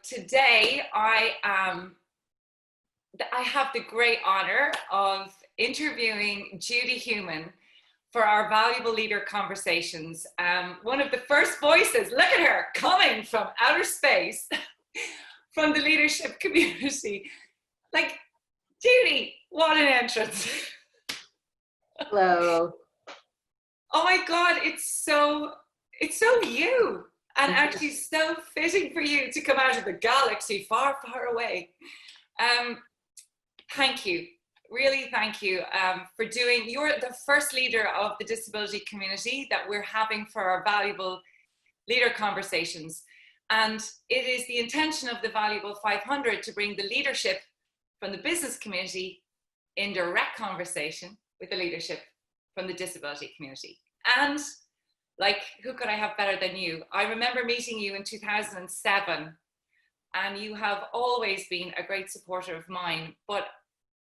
today I have the great honor of interviewing Judith Heumann for our Valuable Leader Conversations. One of the first voices, look at her, coming from outer space, from the leadership community. Like, Judy, what an entrance. Hello. Oh my God, it's so you. And actually so fitting for you to come out of the galaxy far, far away. Thank you, really thank you for doing, you're the first leader of the disability community that we're having for our Valuable Leader Conversations. And it is the intention of the Valuable 500 to bring the leadership from the business community in direct conversation with the leadership from the disability community. And like, who could I have better than you? I remember meeting you in 2007, and you have always been a great supporter of mine. But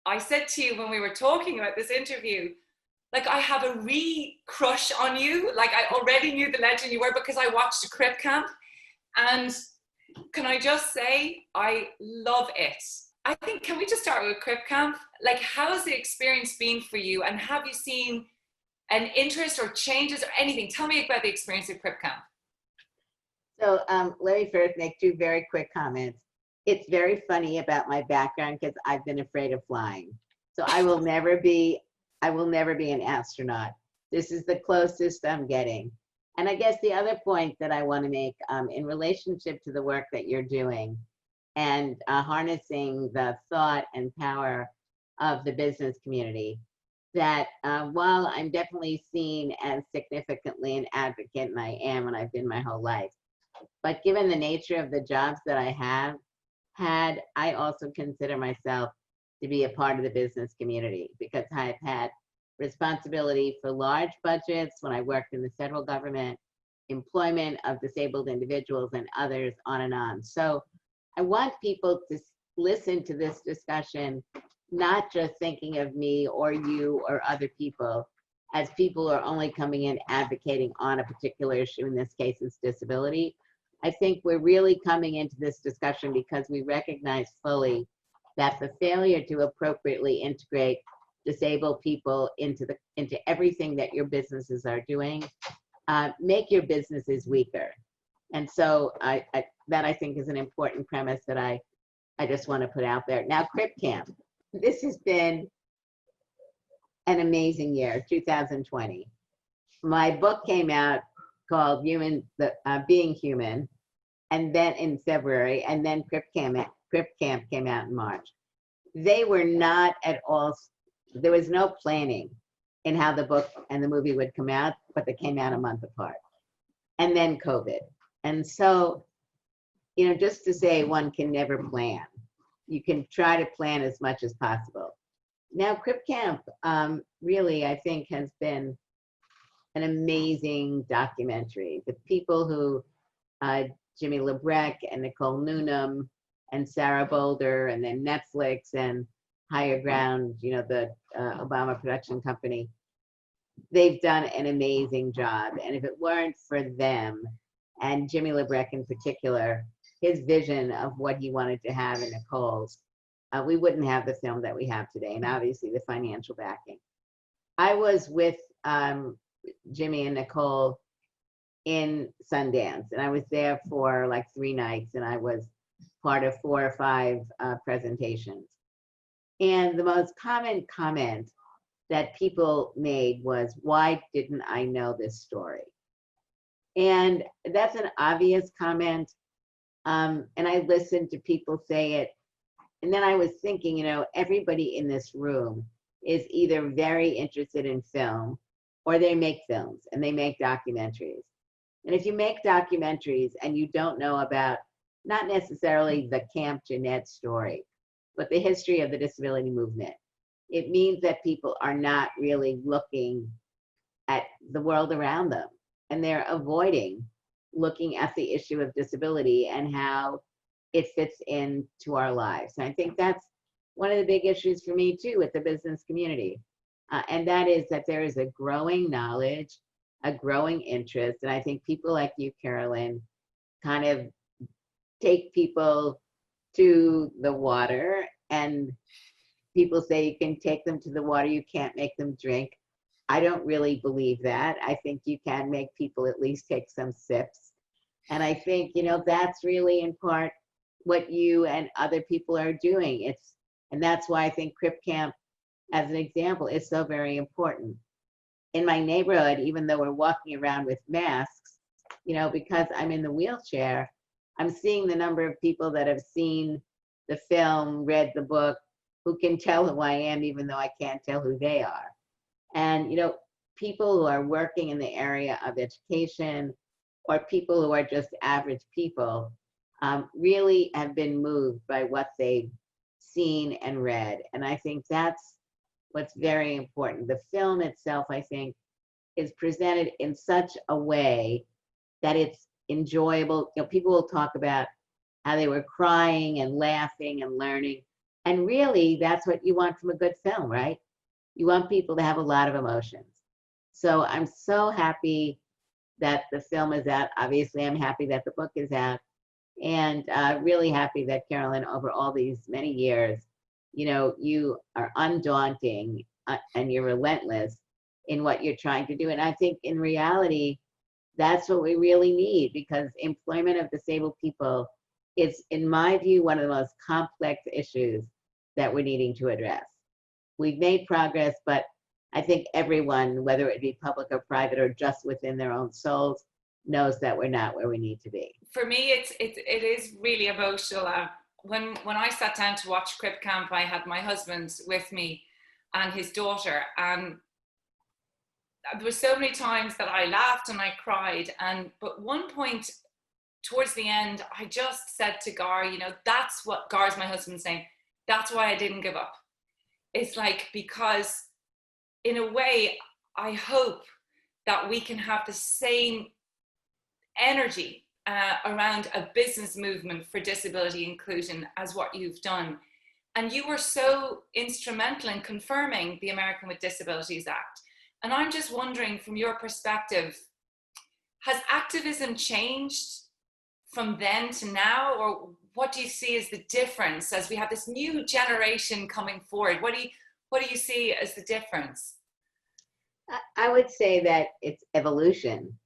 I said to you when we were talking about this interview, like, I have a crush on you. Like, I already knew the legend you were because I watched the Crip Camp. And can I just say, I love it. I think, can we just start with Crip Camp? Like, how's the experience been for you? And have you seen an interest or changes or anything? Tell me about the experience of Crip Camp. So let me first make two very quick comments. It's very funny about my background because I've been afraid of flying. So I will never be an astronaut. This is the closest I'm getting. And I guess the other point that I want to make in relationship to the work that you're doing and harnessing the thought and power of the business community, that while I'm definitely seen as significantly an advocate, and I am, and I've been my whole life, but given the nature of the jobs that I have had, I also consider myself to be a part of the business community because I've had responsibility for large budgets when I worked in the federal government, employment of disabled individuals and others, on and on. So I want people to listen to this discussion not just thinking of me or you or other people as people who are only coming in advocating on a particular issue, in this case it's disability. I think we're really coming into this discussion because we recognize fully that the failure to appropriately integrate disabled people into everything that your businesses are doing make your businesses weaker. And so that I think is an important premise that I just want to put out there. Now, Crip Camp. This has been an amazing year, 2020. My book came out called Being Human, and then in February, and then Crip Camp came out in March. They were not at all, there was no planning in how the book and the movie would come out, but they came out a month apart. And then COVID. And so, you know, just to say one can never plan. You can try to plan as much as possible. Now, Crip Camp really, I think, has been an amazing documentary. The people who, Jimmy LeBrecht and Nicole Newnham and Sarah Boulder, and then Netflix and Higher Ground, you know, the Obama production company, they've done an amazing job. And if it weren't for them, and Jimmy LeBrecht in particular, his vision of what he wanted to have in Nicole's, we wouldn't have the film that we have today, and obviously the financial backing. I was with Jimmy and Nicole in Sundance, and I was there for like 3 nights, and I was part of 4 or 5 presentations. And the most common comment that people made was, why didn't I know this story? And that's an obvious comment. And I listened to people say it. And then I was thinking, you know, everybody in this room is either very interested in film or they make films and they make documentaries. And if you make documentaries and you don't know about, not necessarily the Camp Jeanette story, but the history of the disability movement, it means that people are not really looking at the world around them, and they're avoiding looking at the issue of disability and how it fits into our lives. And I think that's one of the big issues for me too with the business community. And that is that there is a growing knowledge, a growing interest. And I think people like you, Carolyn, kind of take people to the water, and people say you can take them to the water, you can't make them drink. I don't really believe that. I think you can make people at least take some sips. And I think, that's really in part what you and other people are doing. And that's why I think Crip Camp, as an example, is so very important. In my neighborhood, even though we're walking around with masks, because I'm in the wheelchair, I'm seeing the number of people that have seen the film, read the book, who can tell who I am, even though I can't tell who they are. And, people who are working in the area of education, or people who are just average people, really have been moved by what they've seen and read. And I think that's what's very important. The film itself, I think, is presented in such a way that it's enjoyable. People will talk about how they were crying and laughing and learning. And really, that's what you want from a good film, right? You want people to have a lot of emotions. So I'm so happy that the film is out. Obviously, I'm happy that the book is out. And really happy that, Carolyn, over all these many years, you are undaunting and you're relentless in what you're trying to do. And I think in reality, that's what we really need, because employment of disabled people is, in my view, one of the most complex issues that we're needing to address. We've made progress, but I think everyone, whether it be public or private or just within their own souls, knows that we're not where we need to be. For me, it is really emotional. When I sat down to watch Crip Camp, I had my husband with me and his daughter, and there were so many times that I laughed and I cried. But one point towards the end, I just said to Gar, that's what Gar's my husband saying, that's why I didn't give up. It's like, because in a way, I hope that we can have the same energy around a business movement for disability inclusion as what you've done. And you were so instrumental in confirming the American with Disabilities Act. And I'm just wondering, from your perspective, has activism changed from then to now? Or what do you see as the difference as we have this new generation coming forward? What do you see as the difference? I would say that it's evolution,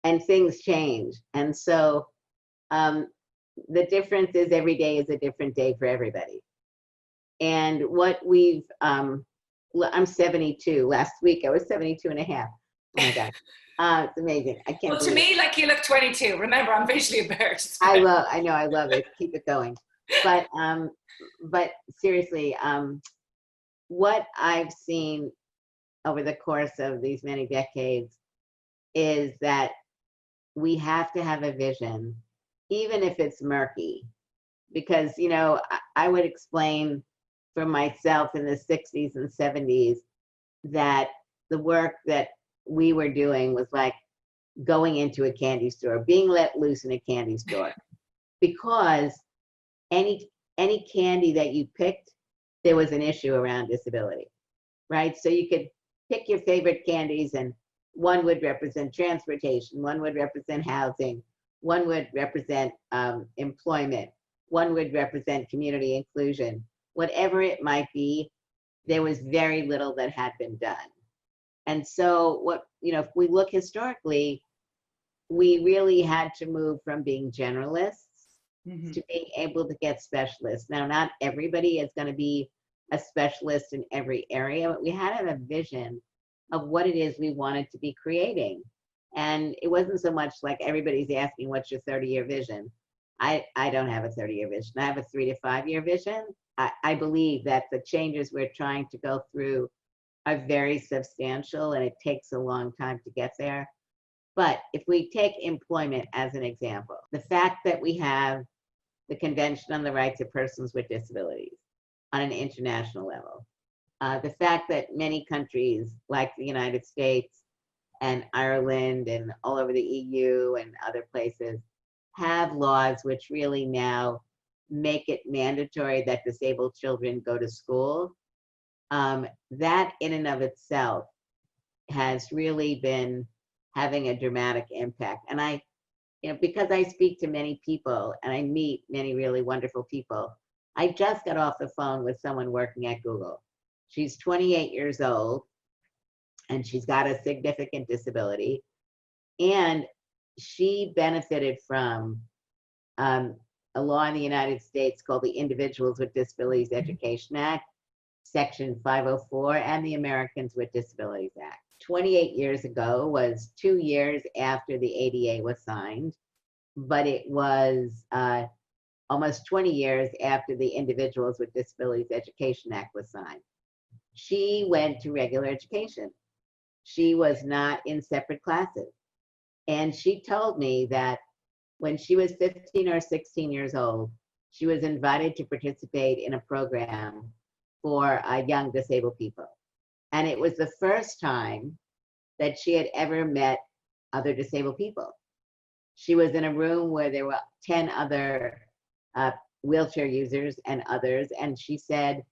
and things change. And so the difference is every day is a different day for everybody. And what we've, I'm 72. Last week I was 72 and a half. Oh my God. It's amazing. I can't Well, to me, like, you look 22. Remember, I'm visually impaired. I love it. Keep it going. But seriously, what I've seen over the course of these many decades is that we have to have a vision, even if it's murky, because, I would explain for myself in the 60s and 70s that the work that we were doing was like going into a candy store, being let loose in a candy store, because any candy that you picked, there was an issue around disability, right? So you could pick your favorite candies, and one would represent transportation, one would represent housing, one would represent employment, one would represent community inclusion. Whatever it might be, there was very little that had been done. And so if we look historically, we really had to move from being generalists to being able to get specialists. Now, not everybody is going to be a specialist in every area, but we had to have a vision of what it is we wanted to be creating. And it wasn't so much like everybody's asking, what's your 30-year vision? I don't have a 30-year vision. I have a 3 to 5 year vision. I believe that the changes we're trying to go through are very substantial, and it takes a long time to get there. But if we take employment as an example, the fact that we have the Convention on the Rights of Persons with Disabilities on an international level, the fact that many countries like the United States and Ireland and all over the EU and other places have laws which really now make it mandatory that disabled children go to school, that in and of itself has really been having a dramatic impact. And I because I speak to many people and I meet many really wonderful people, I just got off the phone with someone working at Google. She's 28 years old and she's got a significant disability. And she benefited from a law in the United States called the Individuals with Disabilities Education Act, Section 504, and the Americans with Disabilities Act. 28 years ago was 2 years after the ADA was signed, but it was almost 20 years after the Individuals with Disabilities Education Act was signed. She went to regular education. She was not in separate classes. And she told me that when she was 15 or 16 years old, she was invited to participate in a program for young disabled people. And it was the first time that she had ever met other disabled people. She was in a room where there were 10 other wheelchair users and others. And she said,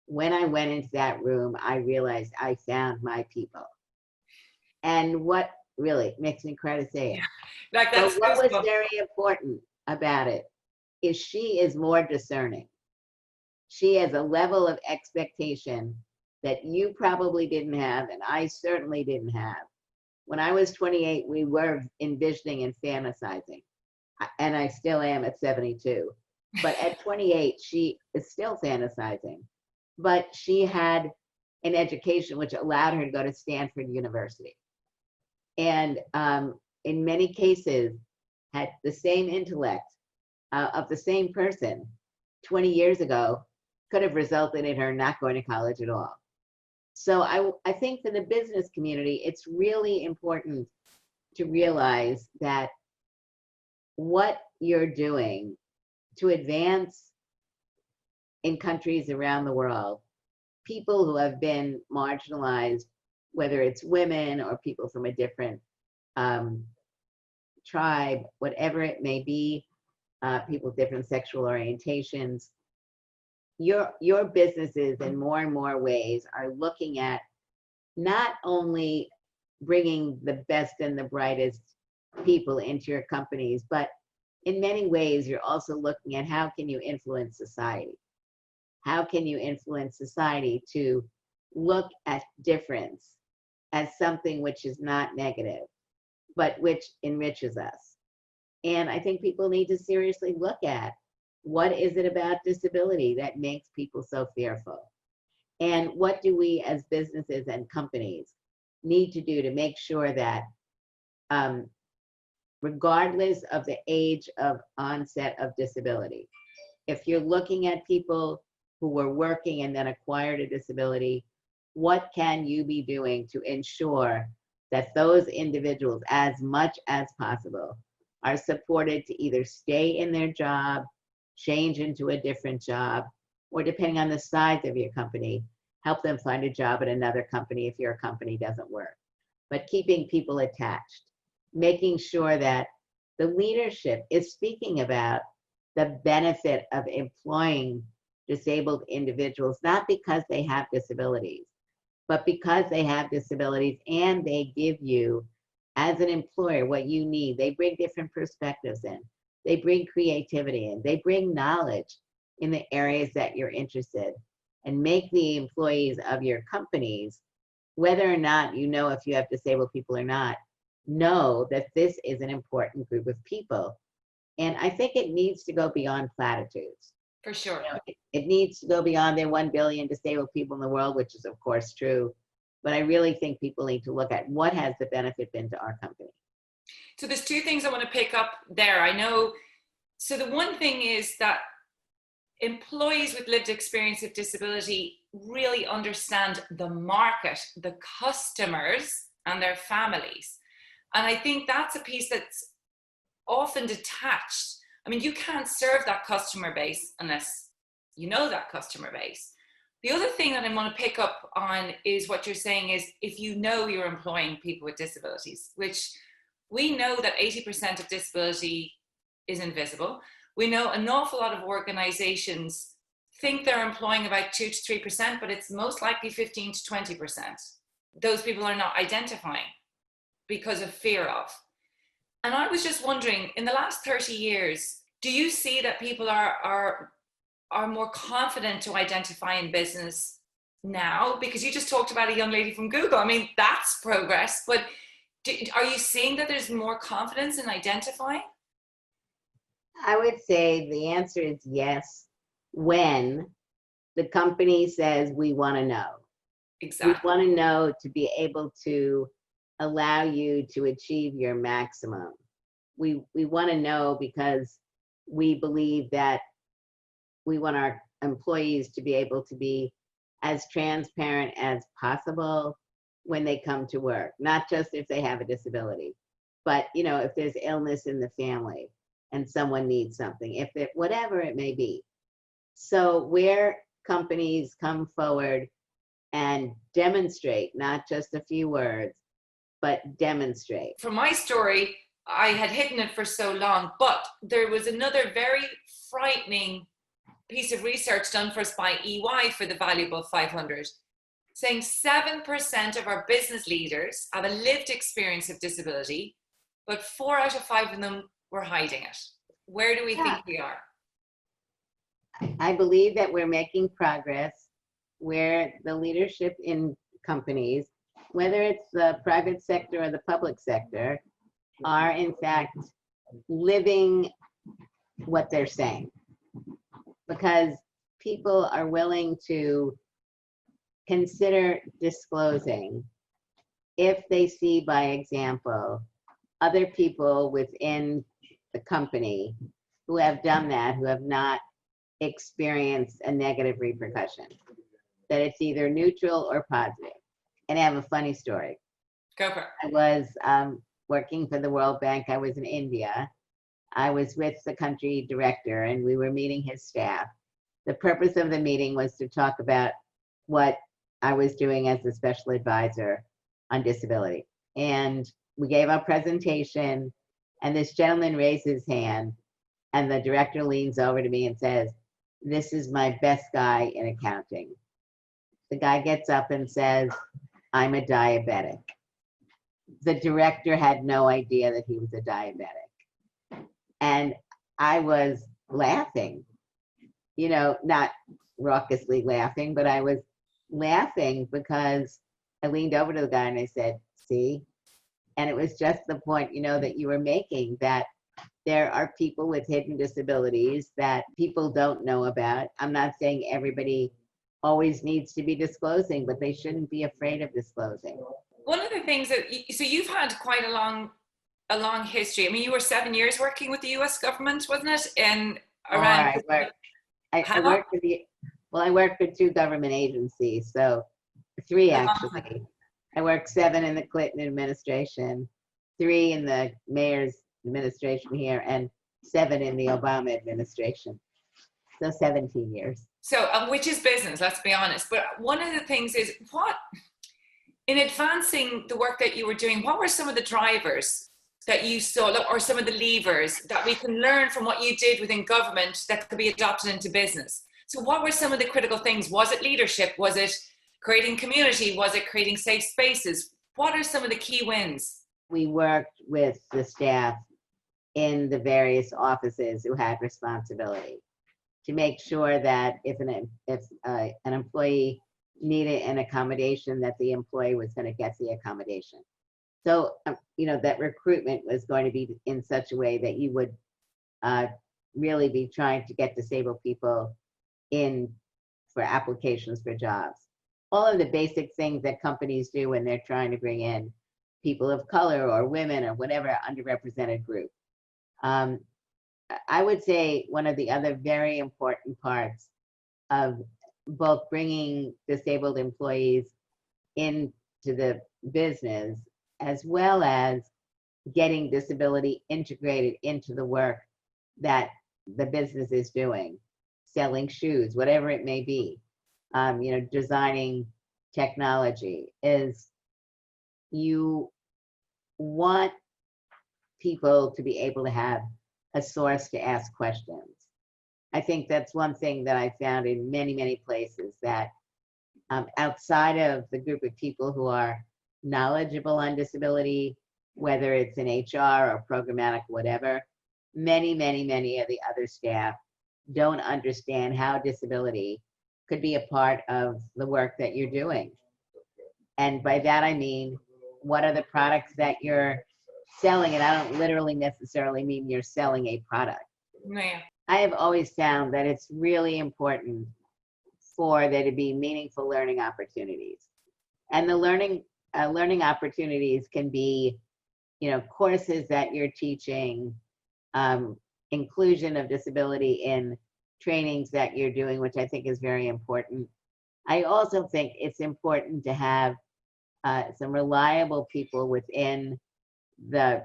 when I went into that room, I realized I found my people. And what really makes me cry to say it. Yeah. Like that's but what was very important about it is she is more discerning. She has a level of expectation that you probably didn't have, and I certainly didn't have. When I was 28, we were envisioning and fantasizing, and I still am at 72. But at 28, she is still fantasizing. But she had an education which allowed her to go to Stanford University. And in many cases, had the same intellect of the same person 20 years ago could have resulted in her not going to college at all. So I think for the business community, it's really important to realize that what you're doing to advance in countries around the world, people who have been marginalized, whether it's women or people from a different tribe, whatever it may be, people with different sexual orientations, your businesses in more and more ways are looking at not only bringing the best and the brightest people into your companies, but in many ways, you're also looking at how can you influence society? How can you influence society to look at difference as something which is not negative, but which enriches us? And I think people need to seriously look at what is it about disability that makes people so fearful? And what do we as businesses and companies need to do to make sure that regardless of the age of onset of disability, if you're looking at people who were working and then acquired a disability, what can you be doing to ensure that those individuals, as much as possible, are supported to either stay in their job, change into a different job, or depending on the size of your company, help them find a job at another company if your company doesn't work. But keeping people attached, making sure that the leadership is speaking about the benefit of employing disabled individuals, not because they have disabilities, but because they have disabilities and they give you, as an employer, what you need. They bring different perspectives in. They bring creativity in. They bring knowledge in the areas that you're interested, and make the employees of your companies, whether or not you know if you have disabled people or not, know that this is an important group of people. And I think it needs to go beyond platitudes. For sure. It needs to go beyond there 1 billion disabled people in the world, which is of course true. But I really think people need to look at what has the benefit been to our company. So there's two things I want to pick up there. I know, so the one thing is that employees with lived experience of disability really understand the market, the customers, and their families. And I think that's a piece that's often detached. I mean, you can't serve that customer base unless you know that customer base. The other thing that I want to pick up on is what you're saying is if you know you're employing people with disabilities, which we know that 80% of disability is invisible. We know an awful lot of organizations think they're employing about 2 to 3%, but it's most likely 15 to 20%. Those people are not identifying because of fear of. And I was just wondering, in the last 30 years, do you see that people are more confident to identify in business now? Because you just talked about a young lady from Google. I mean, that's progress, but are you seeing that there's more confidence in identifying? I would say the answer is yes, when the company says, we want to know. Exactly. We want to know to be able to allow you to achieve your maximum. We want to know because we believe that we want our employees to be able to be as transparent as possible when they come to work, not just if they have a disability, but if there's illness in the family and someone needs something, if it, whatever it may be. So where companies come forward and demonstrate, not just a few words, but demonstrate. From my story, I had hidden it for so long, but there was another very frightening piece of research done for us by EY for the Valuable 500, saying 7% of our business leaders have a lived experience of disability, but 4 out of 5 of them were hiding it. Where do we think we are? I believe that we're making progress where the leadership in companies, whether it's the private sector or the public sector, are in fact living what they're saying. Because people are willing to consider disclosing if they see by example other people within the company who have done that, who have not experienced a negative repercussion, that it's either neutral or positive. And I have a funny story. Go for it. I was working for the World Bank. I was in India. I was with the country director and we were meeting his staff. The purpose of the meeting was to talk about what I was doing as a special advisor on disability. And we gave our presentation and this gentleman raised his hand and the director leans over to me and says, "This is my best guy in accounting." The guy gets up and says, "I'm a diabetic." The director had no idea that he was a diabetic. And I was laughing, not raucously laughing, but I was laughing because I leaned over to the guy and I said, "See?" And it was just the point, that you were making, that there are people with hidden disabilities that people don't know about. I'm not saying everybody always needs to be disclosing, but they shouldn't be afraid of disclosing. One of the things that, so you've had quite a long history. I mean, you were 7 years working with the US government, wasn't it? And around. I worked for 2 government agencies, so 3 actually. I worked 7 in the Clinton administration, 3 in the mayor's administration here, and 7 in the Obama administration. So 17 years. So, which is business, let's be honest. But one of the things is, in advancing the work that you were doing, what were some of the drivers that you saw, or some of the levers that we can learn from what you did within government that could be adopted into business? So what were some of the critical things? Was it leadership? Was it creating community? Was it creating safe spaces? What are some of the key wins? We worked with the staff in the various offices who had responsibility to make sure that if an employee needed an accommodation, that the employee was going to get the accommodation. So, that recruitment was going to be in such a way that you would really be trying to get disabled people in for applications for jobs. All of the basic things that companies do when they're trying to bring in people of color or women or whatever underrepresented group. I would say one of the other very important parts of both bringing disabled employees into the business as well as getting disability integrated into the work that the business is doing, selling shoes, whatever it may be, designing technology, is you want people to be able to have a source to ask questions. I think that's one thing that I found in many, many places, that outside of the group of people who are knowledgeable on disability whether it's in HR or programmatic, whatever, many, many, many of the other staff don't understand how disability could be a part of the work that you're doing. And by that, I mean, what are the products that you're selling? And I don't literally necessarily mean you're selling a product. Yeah. I have always found that it's really important for there to be meaningful learning opportunities. And the learning opportunities can be, courses that you're teaching, inclusion of disability in trainings that you're doing, which I think is very important. I also think it's important to have some reliable people within the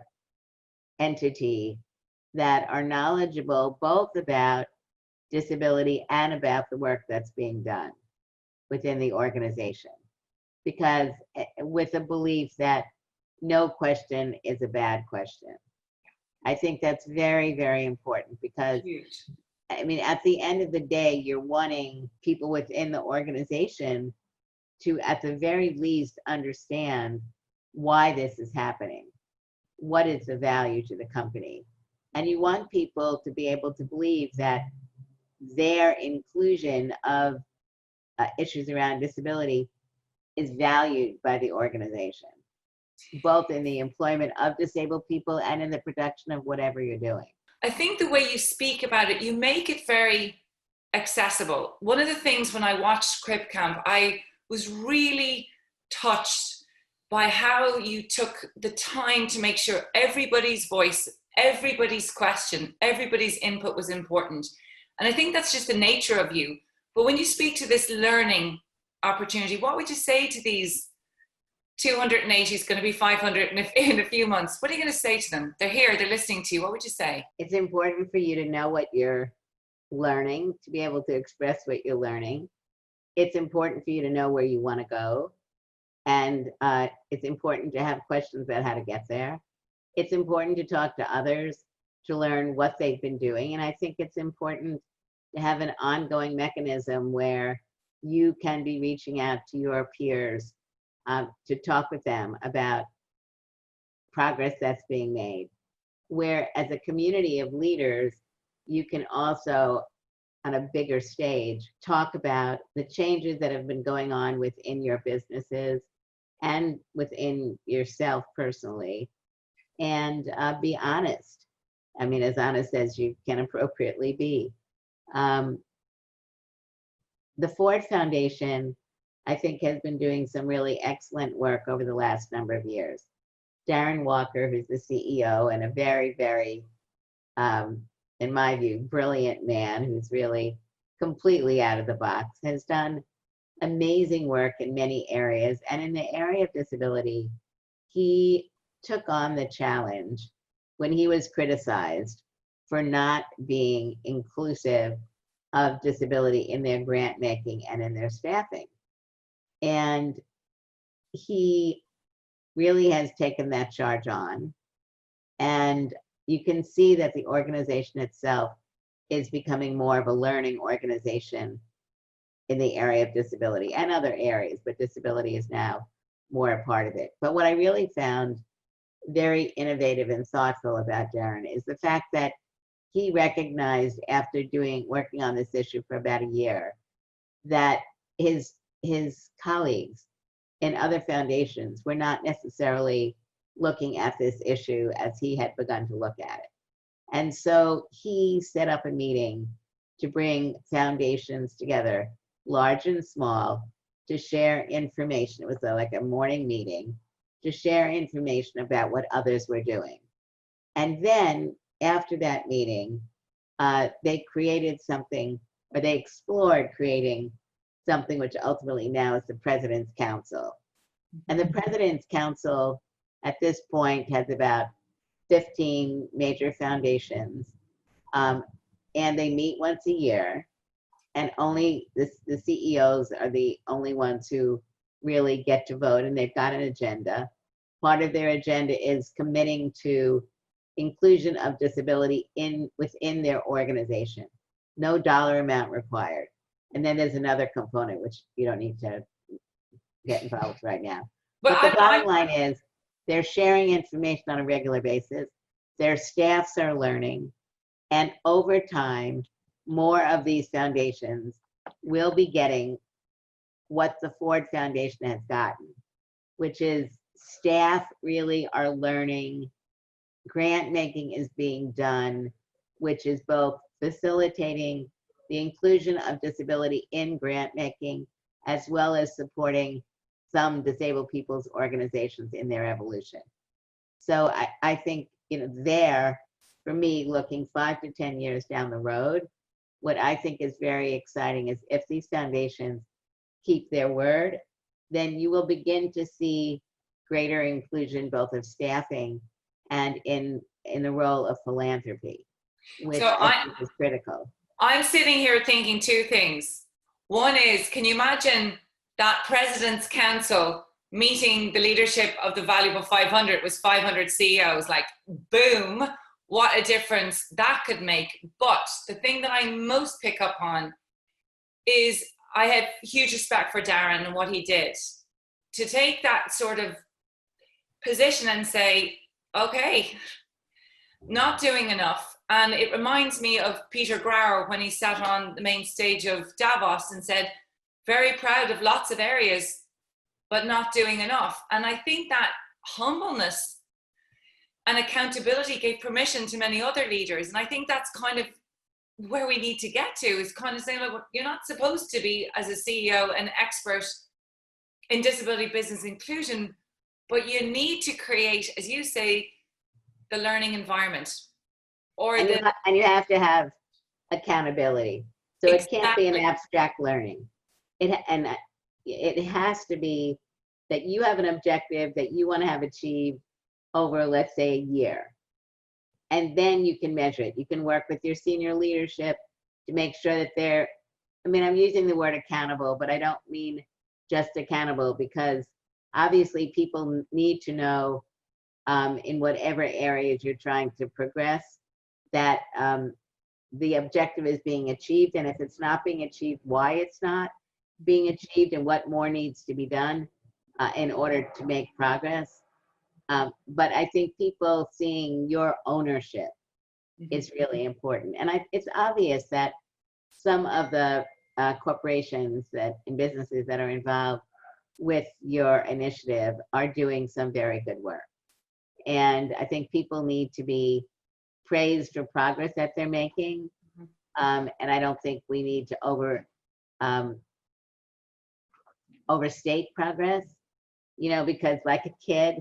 entity that are knowledgeable both about disability and about the work that's being done within the organization. Because with a belief that no question is a bad question. I think that's very, very important because, I mean, at the end of the day, you're wanting people within the organization to, at the very least, understand why this is happening. What is the value to the company? And you want people to be able to believe that their inclusion of issues around disability is valued by the organization, both in the employment of disabled people and in the production of whatever you're doing. I think the way you speak about it, you make it very accessible. One of the things when I watched Crip Camp, I was really touched by how you took the time to make sure everybody's voice, everybody's question, everybody's input was important. And I think that's just the nature of you. But when you speak to this learning opportunity, what would you say to these 280 is going to be 500 in a few months? What are you going to say to them? They're here, they're listening to you. What would you say? It's important for you to know what you're learning, to be able to express what you're learning. It's important for you to know where you want to go. And it's important to have questions about how to get there. It's important to talk to others to learn what they've been doing. And I think it's important to have an ongoing mechanism where you can be reaching out to your peers to talk with them about progress that's being made. Where as a community of leaders, you can also, on a bigger stage, talk about the changes that have been going on within your businesses and within yourself personally, and be honest. I mean, as honest as you can appropriately be. The Ford Foundation, I think, has been doing some really excellent work over the last number of years. Darren Walker, who's the CEO and a very, very, in my view, brilliant man who's really completely out of the box, has done amazing work in many areas. And in the area of disability, he took on the challenge when he was criticized for not being inclusive of disability in their grant making and in their staffing. And he really has taken that charge on. And you can see that the organization itself is becoming more of a learning organization in the area of disability and other areas, but disability is now more a part of it. But what I really found very innovative and thoughtful about Darren is the fact that he recognized after working on this issue for about a year that his colleagues in other foundations were not necessarily looking at this issue as he had begun to look at it. And so he set up a meeting to bring foundations together, large and small, to share information. It was like a morning meeting to share information about what others were doing. And then after that meeting, they created something, or they explored creating something which ultimately now is the President's Council. And the President's Council at this point has about 15 major foundations, and they meet once a year, and only the CEOs are the only ones who really get to vote, and they've got an agenda. Part of their agenda is committing to inclusion of disability within their organization. No dollar amount required. And then there's another component, which you don't need to get involved with right now. But the bottom line is, they're sharing information on a regular basis. Their staffs are learning. And over time, more of these foundations will be getting what the Ford Foundation has gotten, which is staff really are learning, grant making is being done, which is both facilitating the inclusion of disability in grant making, as well as supporting some disabled people's organizations in their evolution. So I think, there, for me, looking 5 to 10 years down the road, what I think is very exciting is if these foundations keep their word, then you will begin to see greater inclusion both of staffing and in the role of philanthropy, which I think is critical. I'm sitting here thinking two things. One is, can you imagine that President's Council meeting the leadership of the Valuable 500? It was 500 CEOs, like, boom, what a difference that could make. But the thing that I most pick up on is I had huge respect for Darren and what he did. To take that sort of position and say, okay, not doing enough. And it reminds me of Peter Grauer when he sat on the main stage of Davos and said, very proud of lots of areas, but not doing enough. And I think that humbleness and accountability gave permission to many other leaders. And I think that's kind of where we need to get to, is kind of saying, look, you're not supposed to be, as a CEO, an expert in disability business inclusion, but you need to create, as you say, the learning environment. And you have to have accountability. So exactly. It can't be an abstract learning. It has to be that you have an objective that you want to have achieved over, let's say, a year. And then you can measure it. You can work with your senior leadership to make sure that I'm using the word accountable, but I don't mean just accountable, because obviously people need to know in whatever areas you're trying to progress that the objective is being achieved. And if it's not being achieved, why it's not being achieved and what more needs to be done in order to make progress. But I think people seeing your ownership is really important. And it's obvious that some of the corporations and businesses that are involved with your initiative are doing some very good work. And I think people need to be praised for progress that they're making. And I don't think we need to overstate progress, because like a kid,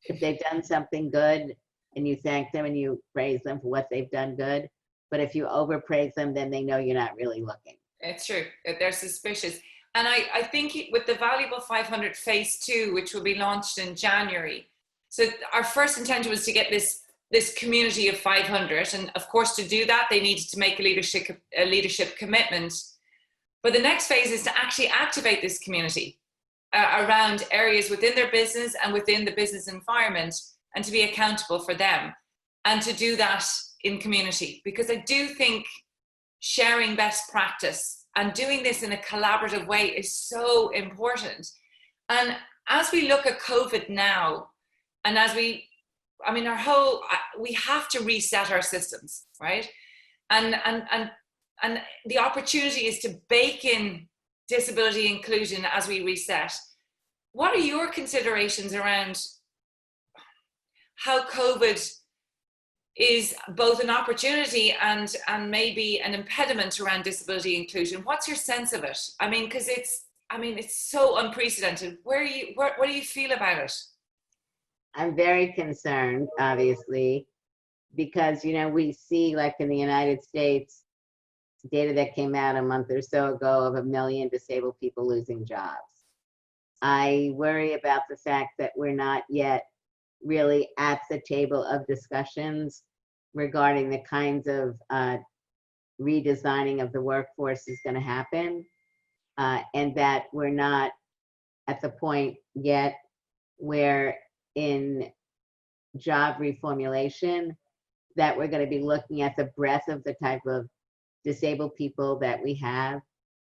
if they've done something good and you thank them and you praise them for what they've done good, but if you overpraise them, then they know you're not really looking. It's true. They're suspicious. And I think with the Valuable 500 Phase 2, which will be launched in January, so our first intention was to get this community of 500. And of course, to do that, they needed to make a leadership commitment. But the next phase is to actually activate this community around areas within their business and within the business environment, and to be accountable for them, and to do that in community. Because I do think sharing best practice and doing this in a collaborative way is so important. And as we look at COVID now, and as we have to reset our systems, right? And the opportunity is to bake in disability inclusion as we reset. What are your considerations around how COVID is both an opportunity and maybe an impediment around disability inclusion? What's your sense of it? Because it's so unprecedented. What do you feel about it? I'm very concerned, obviously, because, we see, like in the United States, data that came out a month or so ago of 1 million disabled people losing jobs. I worry about the fact that we're not yet really at the table of discussions regarding the kinds of redesigning of the workforce is going to happen, and that we're not at the point yet where in job reformulation that we're going to be looking at the breadth of the type of disabled people that we have.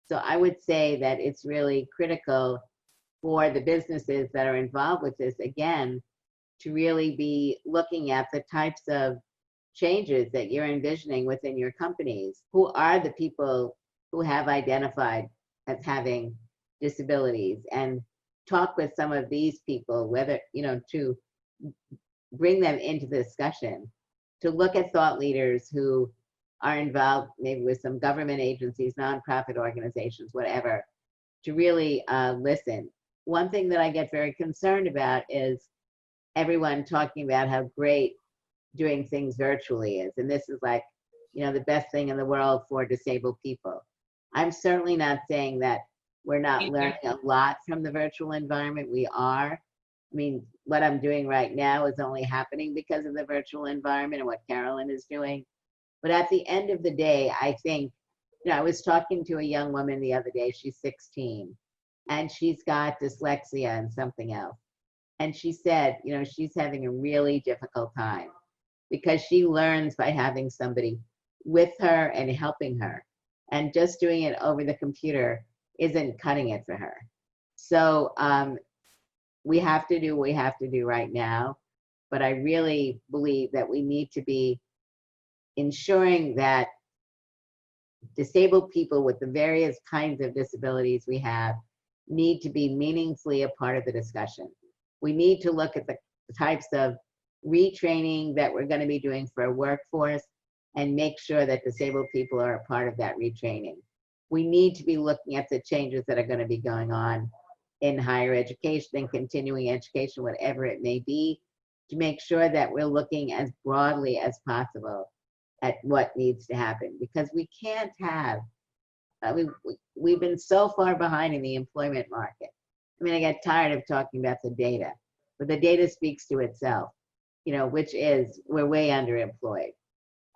So I would say that it's really critical for the businesses that are involved with this, again, to really be looking at the types of changes that you're envisioning within your companies. Who are the people who have identified as having disabilities, and talk with some of these people, whether, to bring them into the discussion, to look at thought leaders who are involved maybe with some government agencies, nonprofit organizations, whatever, to really listen. One thing that I get very concerned about is everyone talking about how great doing things virtually is. And this is like, the best thing in the world for disabled people. I'm certainly not saying that we're not learning a lot from the virtual environment. We are. I mean, what I'm doing right now is only happening because of the virtual environment and what Carolyn is doing. But at the end of the day, I think, I was talking to a young woman the other day, she's 16, and she's got dyslexia and something else. And she said, she's having a really difficult time because she learns by having somebody with her and helping her. And just doing it over the computer isn't cutting it for her. So we have to do what we have to do right now. But I really believe that we need to be ensuring that disabled people with the various kinds of disabilities we have need to be meaningfully a part of the discussion. We need to look at the types of retraining that we're going to be doing for a workforce and make sure that disabled people are a part of that retraining. We need to be looking at the changes that are going to be going on in higher education and continuing education, whatever it may be, to make sure that we're looking as broadly as possible at what needs to happen, because we can't have, we've been so far behind in the employment market. I mean, I get tired of talking about the data, but the data speaks to itself, which is we're way underemployed.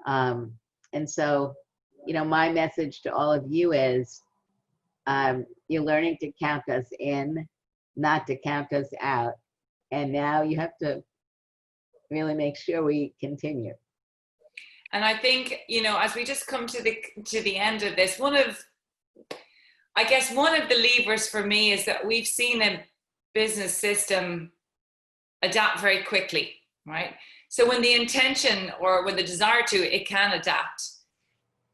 And so, my message to all of you is you're learning to count us in, not to count us out. And now you have to really make sure we continue. And I think, as we just come to the end of this, one of the levers for me is that we've seen a business system adapt very quickly, right? So when the intention or when the desire to, it can adapt.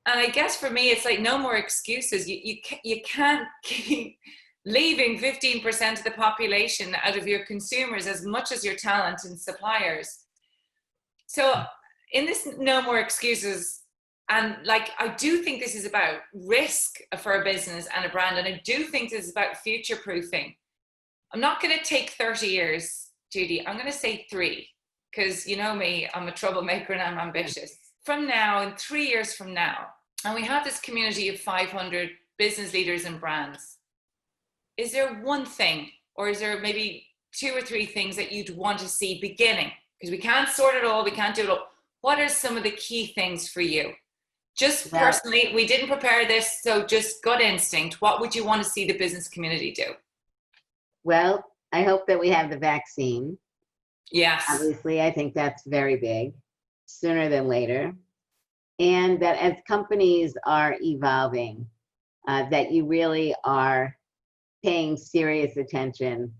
And I guess for me, it's like no more excuses. You can't keep leaving 15% of the population out of your consumers as much as your talent and suppliers. So in this no more excuses, and I do think this is about risk for a business and a brand, and I do think this is about future proofing. I'm not going to take 30 years, Judy. I'm going to say 3, because you know me, I'm a troublemaker and I'm ambitious. From now, and 3 years from now, and we have this community of 500 business leaders and brands, is there one thing, or is there maybe 2 or 3 things that you'd want to see beginning? Because we can't sort it all, we can't do it all. What are some of the key things for you? Just personally, we didn't prepare this, so just gut instinct. What would you want to see the business community do? Well, I hope that we have the vaccine. Yes. Obviously, I think that's very big, sooner than later. And that as companies are evolving, that you really are paying serious attention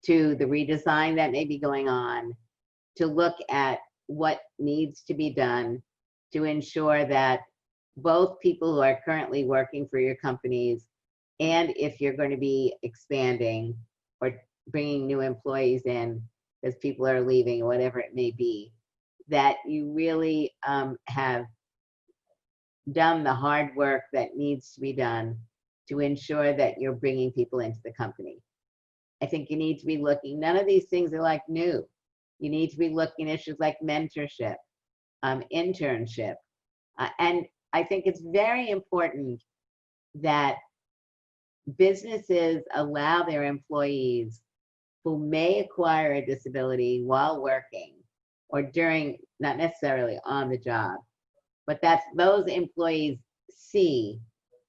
to the redesign that may be going on, to look at what needs to be done to ensure that both people who are currently working for your companies, and if you're going to be expanding or bringing new employees in because people are leaving, whatever it may be, that you really have done the hard work that needs to be done to ensure that you're bringing people into the company. I think you need to be looking, none of these things are like new. You need to be looking at issues like mentorship, internship. And I think it's very important that businesses allow their employees who may acquire a disability while working or during, not necessarily on the job, but that those employees see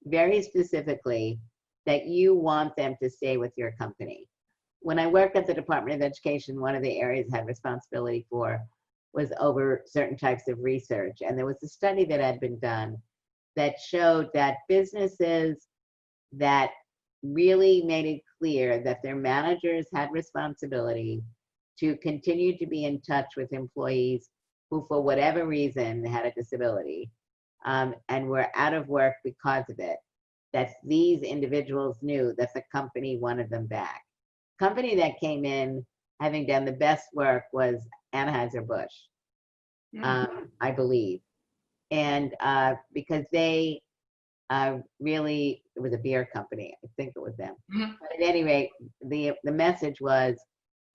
very specifically that you want them to stay with your company. When I worked at the Department of Education, one of the areas I had responsibility for was over certain types of research. And there was a study that had been done that showed that businesses that really made it clear that their managers had responsibility to continue to be in touch with employees who, for whatever reason, had a disability and were out of work because of it, that these individuals knew that the company wanted them back. Company that came in having done the best work was Anheuser-Busch, I believe. And because they really, it was a beer company, I think it was them. But at any rate, the message was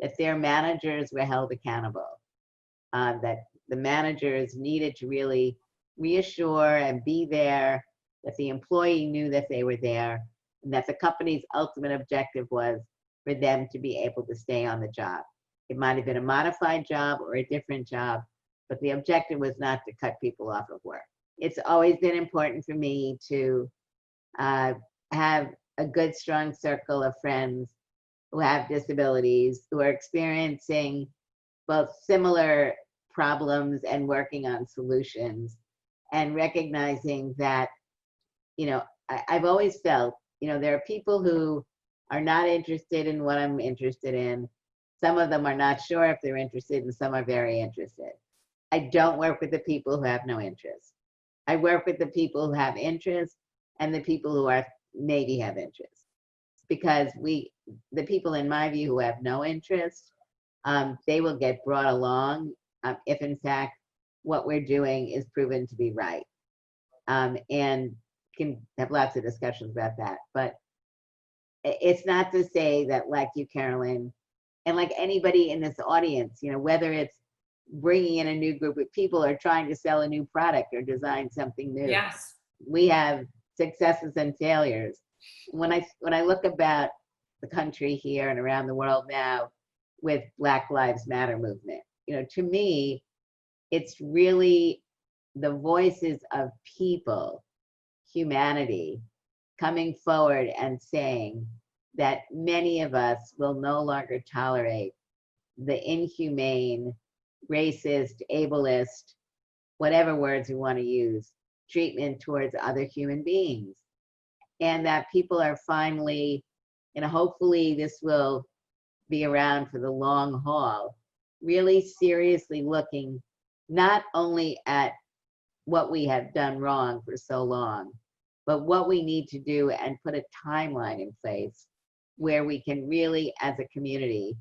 that their managers were held accountable, that the managers needed to really reassure and be there, that the employee knew that they were there, and that the company's ultimate objective was for them to be able to stay on the job. It might have been a modified job or a different job, but the objective was not to cut people off of work. It's always been important for me to have a good, strong circle of friends who have disabilities, who are experiencing both similar problems and working on solutions, and recognizing that, you know, I've always felt, you know, there are people who are not interested in what I'm interested in. Some of them are not sure if they're interested, and some are very interested. I don't work with the people who have no interest. I work with the people who have interest and the people who are maybe have interest. Because the people in my view who have no interest, they will get brought along if in fact what we're doing is proven to be right. And can have lots of discussions about that. But it's not to say that, like you, Carolyn, and like anybody in this audience, you know, whether it's bringing in a new group of people or trying to sell a new product or design something new. Yes. We have successes and failures. When I look about the country here and around the world now with Black Lives Matter movement, you know, to me, it's really the voices of people, humanity, coming forward and saying that many of us will no longer tolerate the inhumane, racist, ableist, whatever words we want to use, treatment towards other human beings. And that people are finally, and hopefully this will be around for the long haul, really seriously looking not only at what we have done wrong for so long, but what we need to do and put a timeline in place where we can really, as a community,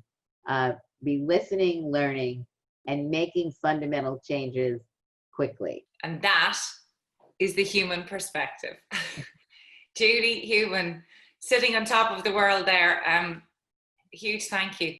be listening, learning, and making fundamental changes quickly. And that is the human perspective. Judith Heumann, sitting on top of the world there, huge thank you.